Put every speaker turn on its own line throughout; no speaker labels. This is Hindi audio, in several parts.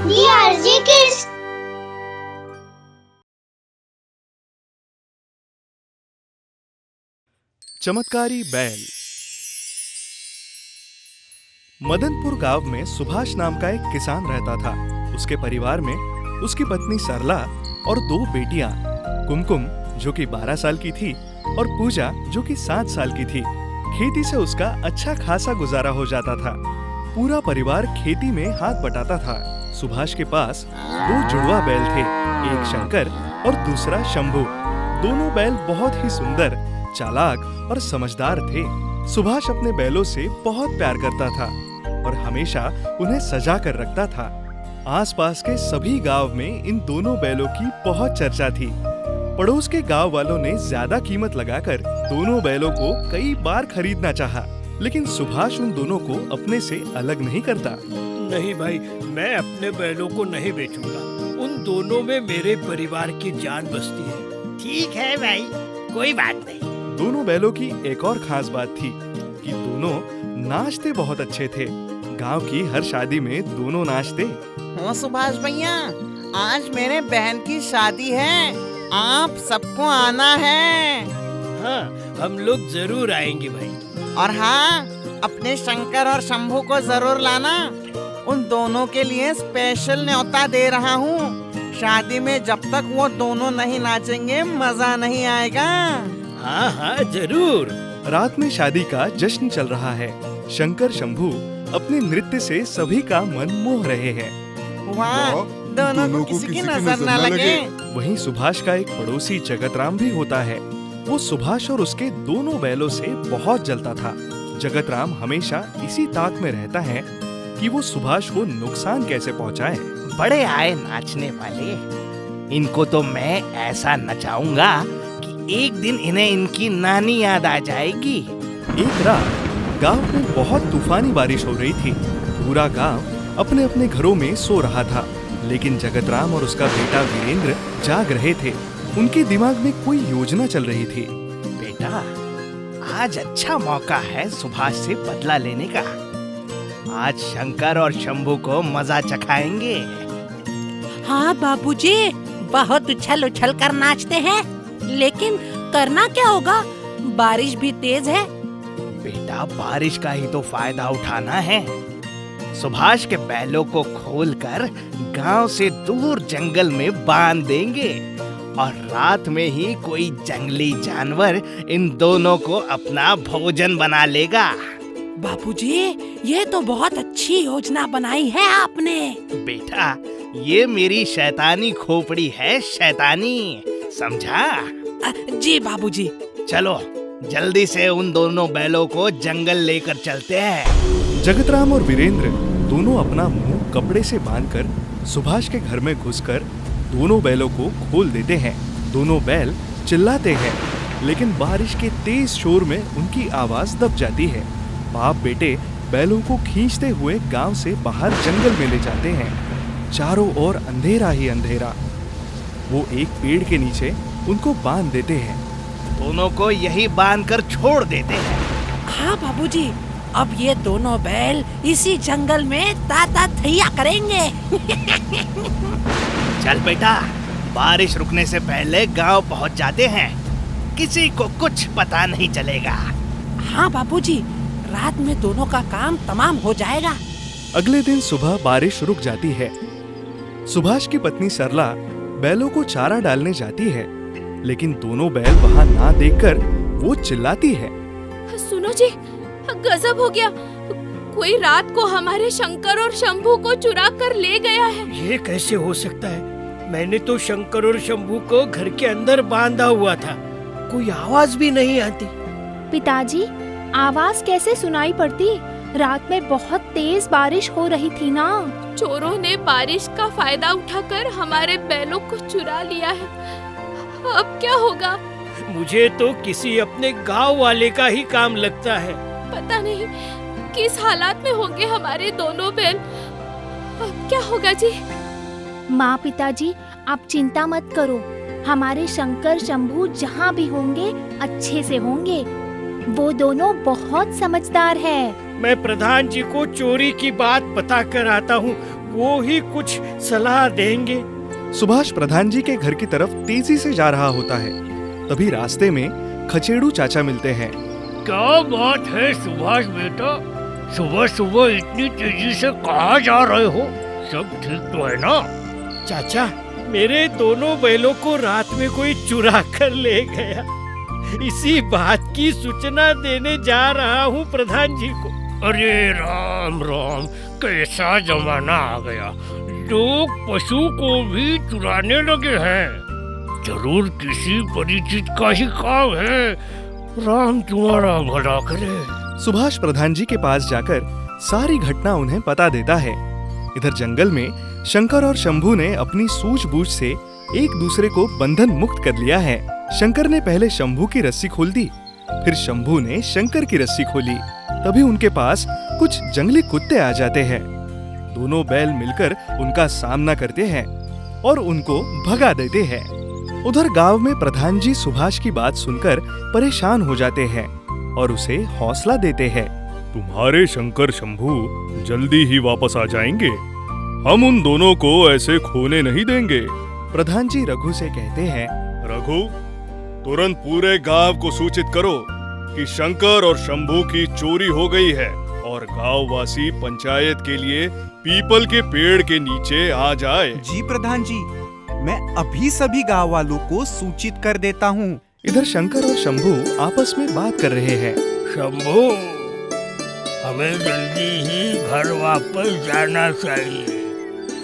DRG Kids।
चमत्कारी बैल। मदनपुर गांव में सुभाष नाम का एक किसान रहता था। उसके परिवार में उसकी पत्नी सरला और 2 बेटियां, कुमकुम जो कि 12 साल की थी और पूजा जो कि 7 साल की थी। खेती से उसका अच्छा खासा गुजारा हो जाता था। पूरा परिवार खेती में हाथ बटाता था। सुभाष के पास 2 जुड़वा बैल थे, एक शंकर और दूसरा शंभू। दोनों बैल बहुत ही सुंदर, चालाक और समझदार थे। सुभाष अपने बैलों से बहुत प्यार करता था और हमेशा उन्हें सजा कर रखता था। आसपास के सभी गांव में इन दोनों बैलों की बहुत चर्चा थी। पड़ोस के गांव वालों ने ज्यादा कीमत लगाकर दोनों बैलों को कई बार खरीदना चाहा, लेकिन सुभाष उन दोनों को अपने से अलग नहीं करता।
नहीं भाई, मैं अपने बैलों को नहीं बेचूंगा। उन दोनों में मेरे परिवार की जान बसती है।
ठीक है भाई, कोई बात नहीं।
दोनों बैलों की एक और खास बात थी कि दोनों नाचते बहुत अच्छे थे। गांव की हर शादी में दोनों नाचते।
हाँ सुभाष भैया, आज मेरे बहन की शादी है, आप सबको आना है।
हाँ, हम लोग जरूर आएंगे भाई।
और हाँ, अपने शंकर और शंभू को जरूर लाना। उन दोनों के लिए स्पेशल न्योता दे रहा हूँ। शादी में जब तक वो दोनों नहीं नाचेंगे मजा नहीं आएगा।
हाँ हाँ जरूर।
रात में शादी का जश्न चल रहा है। शंकर शंभू अपने नृत्य से सभी का मन मोह रहे हैं।
वाह, दोनों को किसी की नजर न लगे।
वहीं सुभाष का एक पड़ोसी जगतराम भी होता है। वो सुभाष और उसके दोनों बैलों से बहुत जलता था। जगतराम हमेशा इसी ताक में रहता है कि वो सुभाष को नुकसान कैसे पहुंचाए।
बड़े आए नाचने वाले, इनको तो मैं ऐसा नचाऊंगा कि एक दिन इन्हें इनकी नानी याद आ जाएगी।
एक रात गांव में बहुत तूफानी बारिश हो रही थी। पूरा गांव अपने अपने घरों में सो रहा था, लेकिन जगतराम और उसका बेटा वीरेंद्र जाग रहे थे। उनके दिमाग में कोई योजना चल रही थी।
बेटा, आज अच्छा मौका है सुभाष से बदला लेने का। आज शंकर और शंभू को मजा चखाएंगे।
हाँ बाबूजी, बहुत उछल उछल कर नाचते हैं, लेकिन करना क्या होगा? बारिश भी तेज है।
बेटा, बारिश का ही तो फायदा उठाना है। सुभाष के बैलों को खोलकर गांव से दूर जंगल में बांध देंगे और रात में ही कोई जंगली जानवर इन दोनों को अपना भोजन बना लेगा।
बाबूजी, ये तो बहुत अच्छी योजना बनाई है आपने।
बेटा, ये मेरी शैतानी खोपड़ी है, शैतानी, समझा?
जी बाबूजी।
चलो जल्दी से उन दोनों बैलों को जंगल लेकर चलते हैं।
जगतराम और वीरेंद्र दोनों अपना मुंह कपड़े से बांधकर सुभाष के घर में घुसकर दोनों बैलों को खोल देते हैं। दोनों बैल चिल्लाते हैं, लेकिन बारिश के तेज शोर में उनकी आवाज दब जाती है। बाप बेटे बैलों को खींचते हुए गांव से बाहर जंगल में ले जाते हैं। चारों ओर अंधेरा ही अंधेरा। वो एक पेड़ के नीचे उनको बांध देते हैं।
दोनों को यही बांधकर छोड़ देते हैं।
हाँ बाबूजी, अब ये दोनों बैल इसी जंगल में ताता थैया करेंगे।
चल बेटा, बारिश रुकने से पहले गांव पहुंच जाते हैं। किसी को कुछ पता नहीं चलेगा।
हाँ बाबूजी, रात में दोनों का काम तमाम हो जाएगा।
अगले दिन सुबह बारिश रुक जाती है। सुभाष की पत्नी सरला बैलों को चारा डालने जाती है, लेकिन दोनों बैल वहाँ ना देखकर वो चिल्लाती है।
सुनो जी, गजब हो गया। कोई रात को हमारे शंकर और शंभू को चुरा कर ले गया है।
ये कैसे हो सकता है? मैंने तो शंकर और शंभू को घर के अंदर बांधा हुआ था। कोई आवाज भी नहीं आती।
पिताजी, आवाज कैसे सुनाई पड़ती? रात में बहुत तेज बारिश हो रही थी ना।
चोरों ने बारिश का फायदा उठाकर हमारे बैलों को चुरा लिया है। अब क्या होगा?
मुझे तो किसी अपने गांव वाले का ही काम लगता है।
पता नहीं किस हालात में होंगे हमारे दोनों बैल। अब क्या होगा जी?
माँ, पिताजी, आप चिंता मत करो। हमारे शंकर शंभू जहाँ भी होंगे अच्छे से होंगे। वो दोनों बहुत समझदार है।
मैं प्रधान जी को चोरी की बात बता कर आता हूँ। वो ही कुछ सलाह देंगे।
सुभाष प्रधान जी के घर की तरफ तेजी से जा रहा होता है। तभी रास्ते में खचेड़ू चाचा मिलते हैं।
क्या बात है सुभाष बेटा, सुबह सुबह इतनी तेजी से कहाँ जा रहे हो? सब ठीक तो है ना? चाचा, मेरे दोनों बैलों को रात में कोई चुरा कर ले गया। इसी बात की सूचना देने जा रहा हूँ प्रधान जी को। अरे राम राम, कैसा जमाना आ गया, लोग पशु को भी चुराने लगे हैं। जरूर किसी परिचित का ही काम है। राम तुम्हारा भला करे।
सुभाष प्रधान जी के पास जाकर सारी घटना उन्हें बता देता है। इधर जंगल में शंकर और शंभू ने अपनी सूझबूझ से एक दूसरे को बंधन मुक्त कर लिया है। शंकर ने पहले शंभू की रस्सी खोल दी, फिर शंभू ने शंकर की रस्सी खोली। तभी उनके पास कुछ जंगली कुत्ते आ जाते हैं। दोनों बैल मिलकर उनका सामना करते हैं और उनको भगा देते हैं। उधर गांव में प्रधान जी सुभाष की बात सुनकर परेशान हो जाते हैं और उसे हौसला देते हैं।
तुम्हारे शंकर शंभू जल्दी ही वापस आ जाएंगे। हम उन दोनों को ऐसे खोने नहीं देंगे।
प्रधान जी रघु से कहते हैं,
रघु, तुरंत पूरे गांव को सूचित करो कि शंकर और शंभू की चोरी हो गई है और गांव वासी पंचायत के लिए पीपल के पेड़ के नीचे आ जाए।
जी प्रधान जी, मैं अभी सभी गांव वालों को सूचित कर देता हूँ।
इधर शंकर और शंभू आपस में बात कर रहे हैं।
शंभू, हमें जल्दी ही घर वापस जाना चाहिए।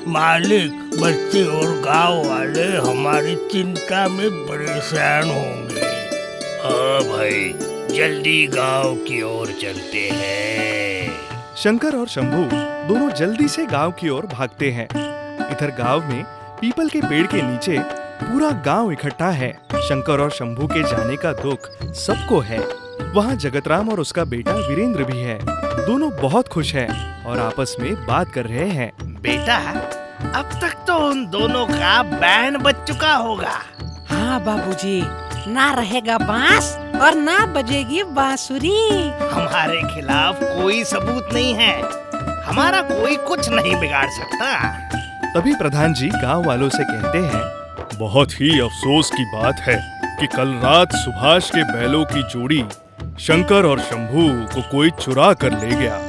मालिक, बच्चे और गांव वाले हमारी चिंता में परेशान होंगे। हाँ भाई, जल्दी गांव की ओर चलते हैं।
शंकर और शंभू दोनों जल्दी से गांव की ओर भागते हैं। इधर गांव में पीपल के पेड़ के नीचे पूरा गांव इकट्ठा है। शंकर और शंभू के जाने का दुख सबको है। वहाँ जगतराम और उसका बेटा वीरेंद्र भी है। दोनों बहुत खुश हैं और आपस में बात कर रहे हैं।
बेटा, अब तक तो उन दोनों का बैंड बज चुका होगा।
हाँ बाबूजी, ना रहेगा बांस और ना बजेगी बांसुरी।
हमारे खिलाफ कोई सबूत नहीं है, हमारा कोई कुछ नहीं बिगाड़ सकता।
तभी प्रधान जी गांव वालों से कहते हैं,
बहुत ही अफसोस की बात है कि कल रात सुभाष के बैलों की जोड़ी शंकर और शंभू को कोई चुरा कर ले गया।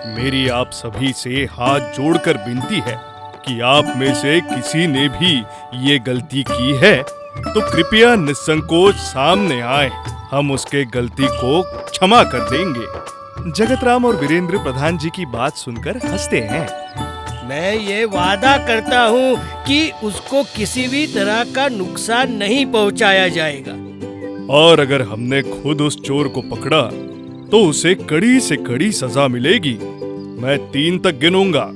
मेरी आप सभी से हाथ जोड़कर विनती है कि आप में से किसी ने भी ये गलती की है तो कृपया निसंकोच सामने आए। हम उसके गलती को क्षमा कर देंगे।
जगतराम और वीरेंद्र प्रधान जी की बात सुनकर हंसते हैं।
मैं ये वादा करता हूँ कि उसको किसी भी तरह का नुकसान नहीं पहुँचाया जाएगा।
और अगर हमने खुद उस चोर को पकड़ा तो उसे कड़ी से कड़ी सजा मिलेगी। मैं 3 तक गिनूंगा।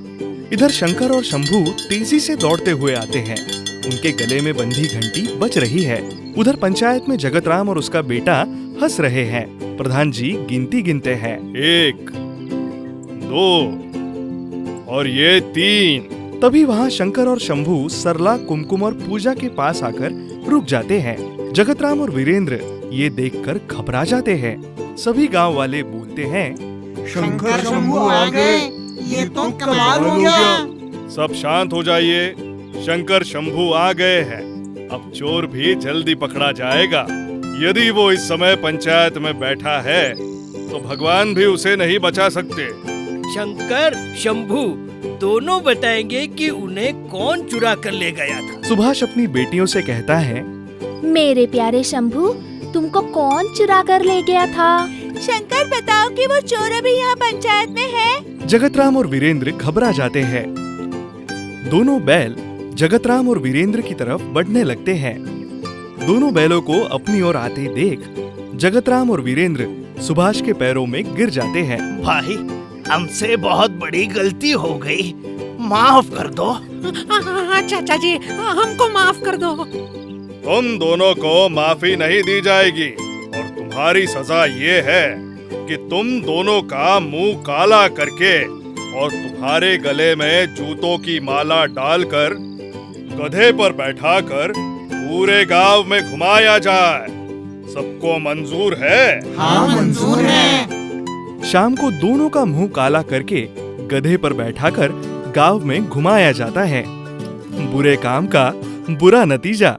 इधर शंकर और शंभू तेजी से दौड़ते हुए आते हैं। उनके गले में बंधी घंटी बज रही है। उधर पंचायत में जगतराम और उसका बेटा हंस रहे हैं। प्रधान जी गिनती गिनते हैं।
1, 2 और ये 3।
तभी वहाँ शंकर और शंभू सरला, कुमकुम और पूजा के पास आकर रुक जाते हैं। जगतराम और वीरेंद्र ये देखकर घबरा जाते हैं। सभी गांव वाले बोलते हैं,
शंकर शंभू आ गए, ये तो कमाल हो गया।
सब शांत हो जाइए। शंकर शंभू आ गए हैं। अब चोर भी जल्दी पकड़ा जाएगा। यदि वो इस समय पंचायत में बैठा है तो भगवान भी उसे नहीं बचा सकते।
शंकर, शंभू दोनों बताएंगे कि उन्हें कौन चुरा कर ले गया था।
सुभाष अपनी बेटियों से कहता है,
मेरे प्यारे शंभू, तुमको कौन चुरा कर ले गया था?
शंकर, बताओ कि वो चोर अभी यहाँ पंचायत में है।
जगतराम और वीरेंद्र घबरा जाते हैं। दोनों बैल जगतराम और वीरेंद्र की तरफ बढ़ने लगते हैं। दोनों बैलों को अपनी ओर आते देख जगतराम और वीरेंद्र सुभाष के पैरों में गिर जाते हैं।
भाई, हमसे बहुत बड़ी गलती हो गई, माफ कर दो।
हाँ चाचा जी, हमको माफ कर दो।
तुम दोनों को माफी नहीं दी जाएगी और तुम्हारी सजा ये है कि तुम दोनों का मुंह काला करके और तुम्हारे गले में जूतों की माला डालकर गधे पर बैठाकर पूरे गांव में घुमाया जाए। सबको मंजूर है?
हाँ, मंजूर है।
शाम को दोनों का मुंह काला करके गधे पर बैठाकर गांव में घुमाया जाता है। बुरे काम का बुरा नतीजा।